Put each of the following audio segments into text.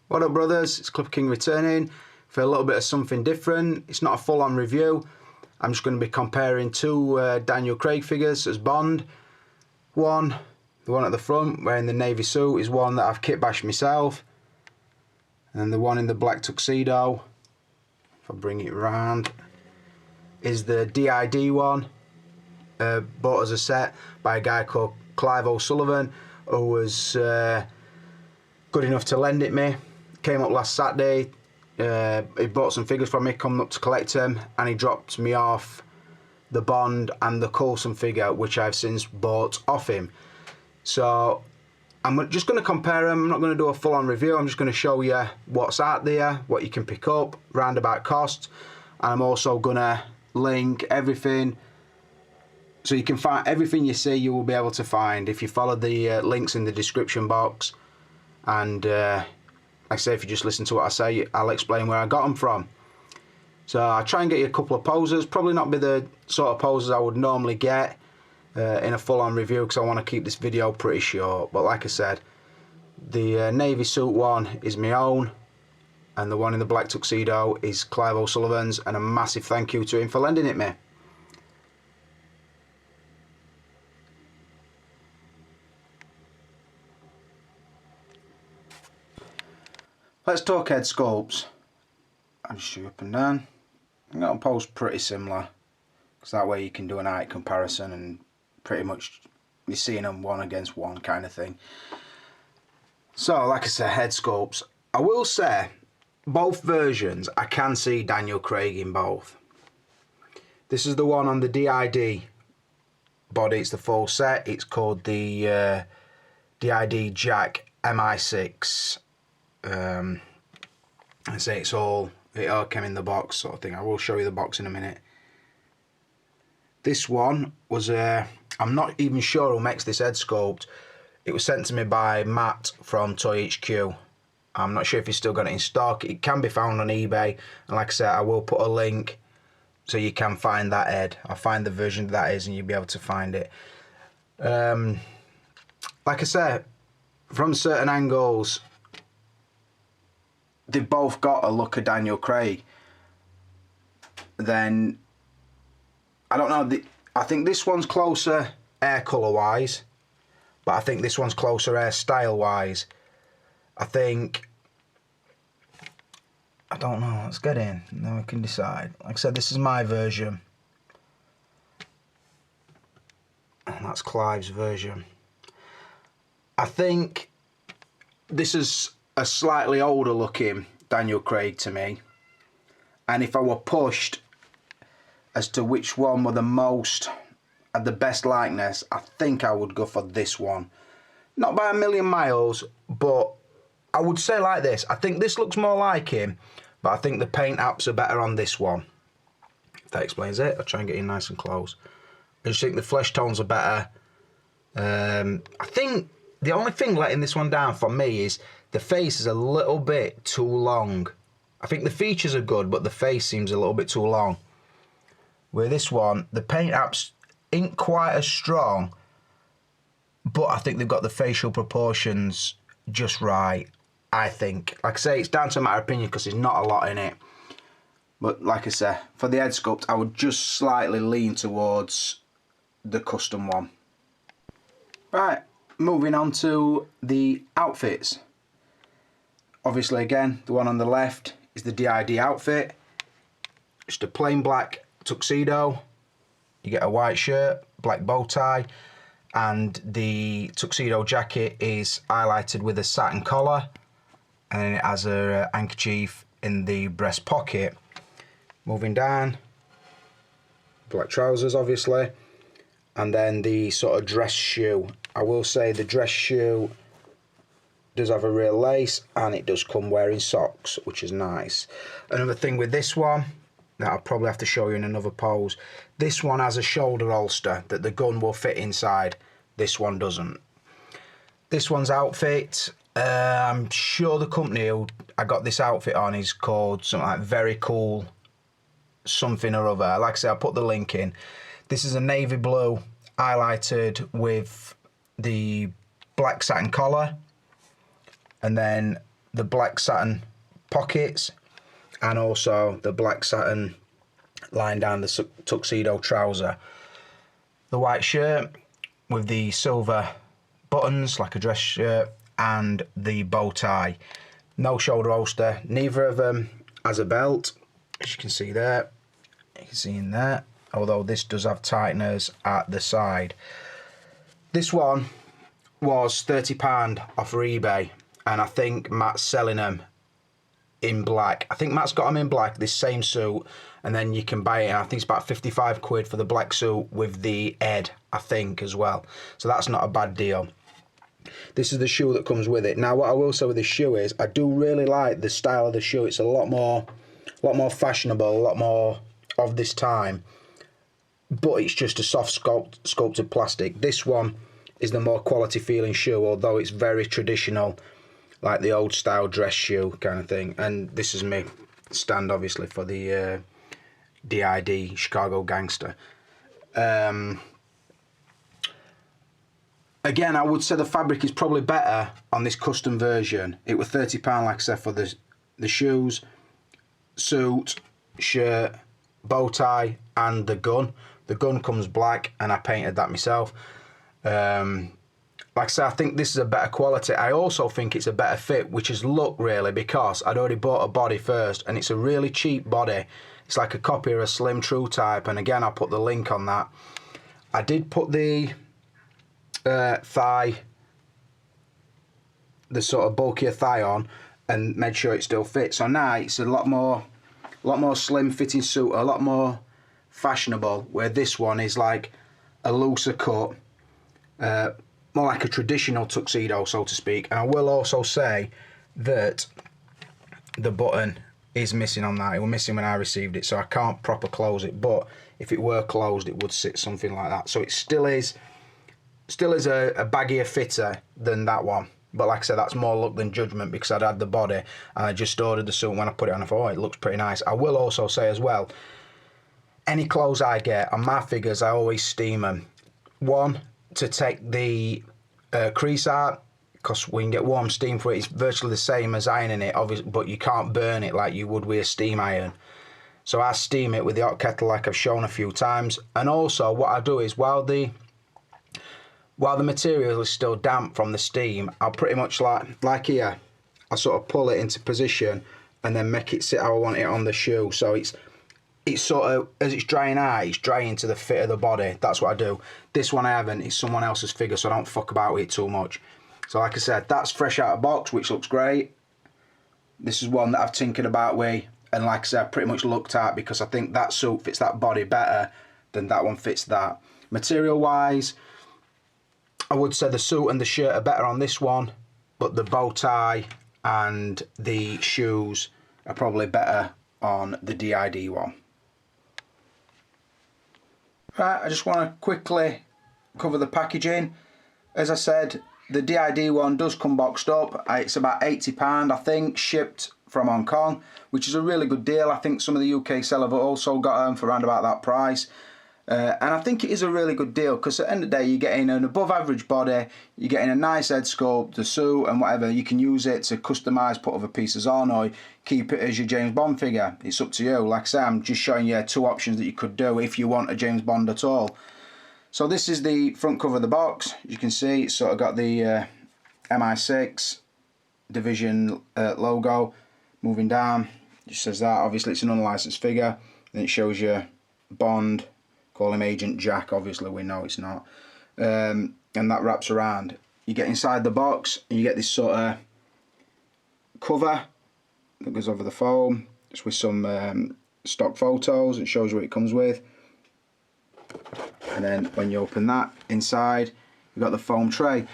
What up, brothers? It's Clipper King returning for a little bit of something different. It's not a full-on review. I'm just going to be comparing two Daniel Craig figures as Bond. One, the one at the front wearing the navy suit, is one that I've kitbashed myself. And then the one in the black tuxedo, if I bring it round, is the DID one, bought as a set by a guy called Clive O'Sullivan, who was good enough to lend it me. Came up last Saturday, he bought some figures from me, coming up to collect them, and he dropped me off the Bond and the Coulson figure, which I've since bought off him. So I'm just going to compare them. I'm not going to do a full-on review. I'm just going to show you what's out there, what you can pick up, roundabout costs, and I'm also going to link everything, so you can find everything you see. You will be able to find if you follow the links in the description box, and like I say, if you just listen to what I say, I'll explain where I got them from. So I'll try and get you a couple of poses. Probably not be the sort of poses I would normally get in a full-on review, because I want to keep this video pretty short. But like I said, the navy suit one is my own, and the one in the black tuxedo is Clive O'Sullivan's, and a massive thank you to him for lending it me. Let's talk head sculpts. I'll just show you up and down. I'm going to pose pretty similar, because that way you can do an height comparison and pretty much you're seeing them one against one kind of thing. So like I said, head sculpts. I will say both versions, I can see Daniel Craig in both. This is the one on the DID body. It's the full set. It's called the DID Jack MI6. I say it all came in the box sort of thing. I will show you the box in a minute. This one was I'm not even sure who makes this head sculpt. It was sent to me by Matt from Toy HQ. I'm not sure if he's still got it in stock. It can be found on eBay, and like I said, I will put a link so you can find that head. I'll find the version that is, and you'll be able to find it. Like I said, from certain angles, they've both got a look of Daniel Craig. Then I don't know, I think this one's closer hair colour wise, but I think this one's closer hair style wise. I don't know, let's get in and then we can decide. Like I said, this is my version, and that's Clive's version. I think this is a slightly older looking Daniel Craig to me, and if I were pushed as to which one were the most, had the best likeness, I think I would go for this one. Not by a million miles, but I would say like this, I think this looks more like him, but I think the paint apps are better on this one. If that explains it. I'll try and get in nice and close. I just think the flesh tones are better. I think the only thing letting this one down for me is the face is a little bit too long. I think the features are good, but the face seems a little bit too long. With this one, the paint apps ain't quite as strong, but I think they've got the facial proportions just right, I think. Like I say, it's down to my opinion because there's not a lot in it. But like I say, for the head sculpt, I would just slightly lean towards the custom one. Right, moving on to the outfits. Obviously, again, the one on the left is the DID outfit. Just a plain black tuxedo. You get a white shirt, black bow tie, and the tuxedo jacket is highlighted with a satin collar, and it has a handkerchief in the breast pocket. Moving down, black trousers obviously, and then the sort of dress shoe. I will say the dress shoe does have a real lace, and it does come wearing socks, which is nice. Another thing with this one that I'll probably have to show you in another pose, this one has a shoulder holster that the gun will fit inside. This one doesn't. This one's outfit, I'm sure the company who I got this outfit on is called something like Very Cool something or other. Like I said, I'll put the link in. This is a navy blue highlighted with the black satin collar, and then the black satin pockets, and also the black satin line down the tuxedo trouser. The white shirt with the silver buttons like a dress shirt, and the bow tie. No shoulder holster. Neither of them has a belt, as you can see there. You can see in there, although this does have tighteners at the side. This one was £30 off eBay, and I think Matt's selling them in black. I think Matt's got them in black, this same suit, and then you can buy it, and I think it's about 55 quid for the black suit with the head, I think, as well. So that's not a bad deal. This is the shoe that comes with it. Now, what I will say with this shoe is I do really like the style of the shoe. It's a lot more fashionable, a lot more of this time, but it's just a soft sculpted plastic. This one is the more quality feeling shoe, although it's very traditional, like the old style dress shoe kind of thing. And this is me stand, obviously, for the DID Chicago Gangster. Again, I would say the fabric is probably better on this custom version. It was £30, like I said, for the shoes, suit, shirt, bow tie, and the gun. The gun comes black, and I painted that myself. Like I said, I think this is a better quality. I also think it's a better fit, which is luck, really, because I'd already bought a body first, and it's a really cheap body. It's like a copy of a Slim True type, and again, I'll put the link on that. I did put the thigh, the sort of bulkier thigh on, and made sure it still fits. So now it's a lot more slim fitting suit, a lot more fashionable, where this one is like a looser cut, more like a traditional tuxedo, so to speak. And I will also say that the button is missing on that. It was missing when I received it, so I can't proper close it, but if it were closed, it would sit something like that. So it still is a baggier fitter than that one, but like I said, that's more luck than judgment, because I'd had the body and I just ordered the suit. When I put it on, I thought, oh, it looks pretty nice. I will also say as well, any clothes I get on my figures, I always steam them. One, to take the crease out, because we can get warm steam for it. It's virtually the same as ironing it, obviously, but you can't burn it like you would with a steam iron. So I steam it with the hot kettle, like I've shown a few times. And also what I do is, while the material is still damp from the steam, I'll pretty much like here, I sort of pull it into position and then make it sit how I want it on the shoe. So it's sort of, as it's drying out, it's drying to the fit of the body. That's what I do. This one I haven't. It's someone else's figure, so I don't fuck about with it too much. So like I said, that's fresh out of box, which looks great. This is one that I've tinkered about with, and like I said, I pretty much looked at, because I think that suit fits that body better than that one fits that. Material wise, I would say the suit and the shirt are better on this one, but the bow tie and the shoes are probably better on the DID one. Right, I just want to quickly cover the packaging. As I said, the DID one does come boxed up. It's about £80, I think, shipped from Hong Kong, which is a really good deal. I think some of the UK sellers have also got them for around about that price. And I think it is a really good deal, because at the end of the day, you're getting an above average body, you're getting a nice head sculpt, the suit and whatever. You can use it to customise, put other pieces on, or keep it as your James Bond figure. It's up to you. Like I say, I'm just showing you two options that you could do if you want a James Bond at all. So this is the front cover of the box. As you can see, it's sort of got the MI6 division logo moving down. It just says that. Obviously, it's an unlicensed figure. Then it shows you Bond. Call him Agent Jack, obviously we know it's not. And that wraps around. You get inside the box and you get this sort of cover that goes over the foam. It's with some stock photos. It shows you what it comes with. And then when you open that, inside you've got the foam tray.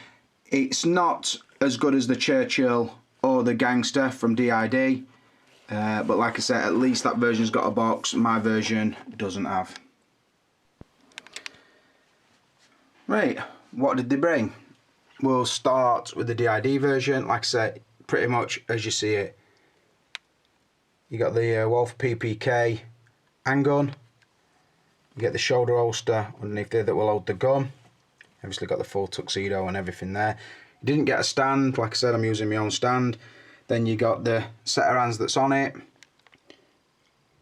It's not as good as the Churchill or the Gangster from DID. But like I said, at least that version's got a box. My version doesn't have. Right, what did they bring? We'll start with the DID version. Like I said, pretty much as you see it. You got the Wolf PPK handgun. You get the shoulder holster underneath there that will hold the gun. Obviously got the full tuxedo and everything there. You didn't get a stand. Like I said, I'm using my own stand. Then you got the set of hands that's on it,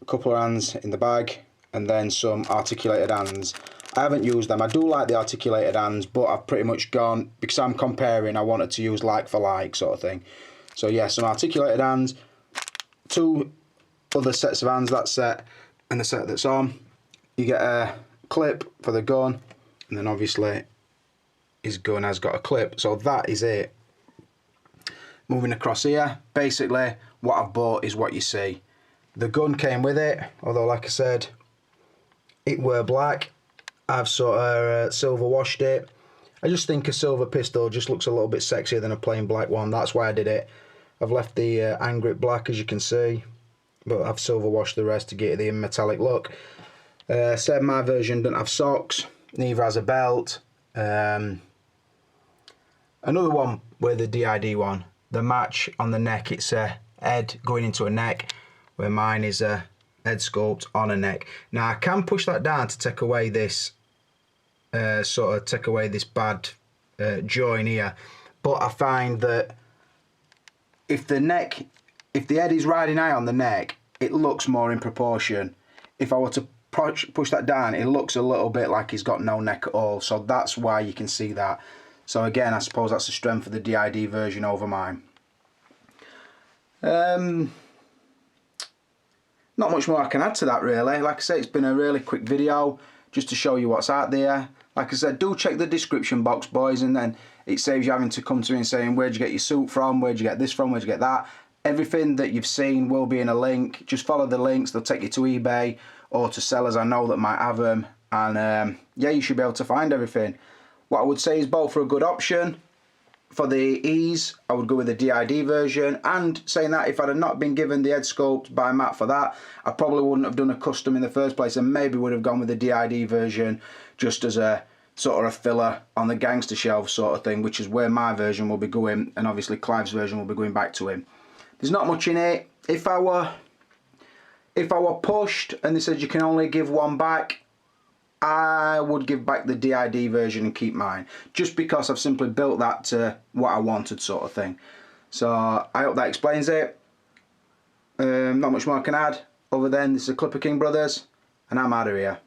a couple of hands in the bag, and then some articulated hands. I haven't used them. I do like the articulated hands, but I've pretty much gone, because I'm comparing, I wanted to use like for like sort of thing. So yeah, some articulated hands, 2 other sets of hands, that set and the set that's on. You get a clip for the gun, and then obviously his gun has got a clip. So that is it. Moving across here, basically what I've bought is what you see. The gun came with it, although like I said, it were black. I've sort of silver washed it. I just think a silver pistol just looks a little bit sexier than a plain black one. That's why I did it. I've left the hand grip black, as you can see, but I've silver washed the rest to get the metallic look. Said my version doesn't have socks, neither has a belt. Another one with the DID one, the match on the neck, it's a head going into a neck, where mine is a Headsculpt on a neck. Now I can push that down to take away this this bad join here, but I find that if the head is riding high on the neck, it looks more in proportion. If I were to push that down, it looks a little bit like he's got no neck at all, so that's why you can see that. So again, I suppose that's the strength of the DID version over mine. Not much more I can add to that really. Like I say, it's been a really quick video just to show you what's out there. Like I said, do check the description box, boys, and then it saves you having to come to me and saying, where'd you get your suit from, where'd you get this from, where'd you get that. Everything that you've seen will be in a link. Just follow the links, they'll take you to eBay or to sellers I know that might have them, and yeah, you should be able to find everything. What I would say is both are a good option. For the ease, I would go with the DID version, and saying that, if I had not been given the Headsculpt by Matt for that, I probably wouldn't have done a custom in the first place, and maybe would have gone with the DID version just as a sort of a filler on the gangster shelf sort of thing, which is where my version will be going, and obviously Clive's version will be going back to him. There's not much in it. If I were pushed and they said you can only give one back, I would give back the DID version and keep mine, just because I've simply built that to what I wanted sort of thing. So I hope that explains it. Not much more I can add other than this is a Clipper King Brothers, and I'm out of here.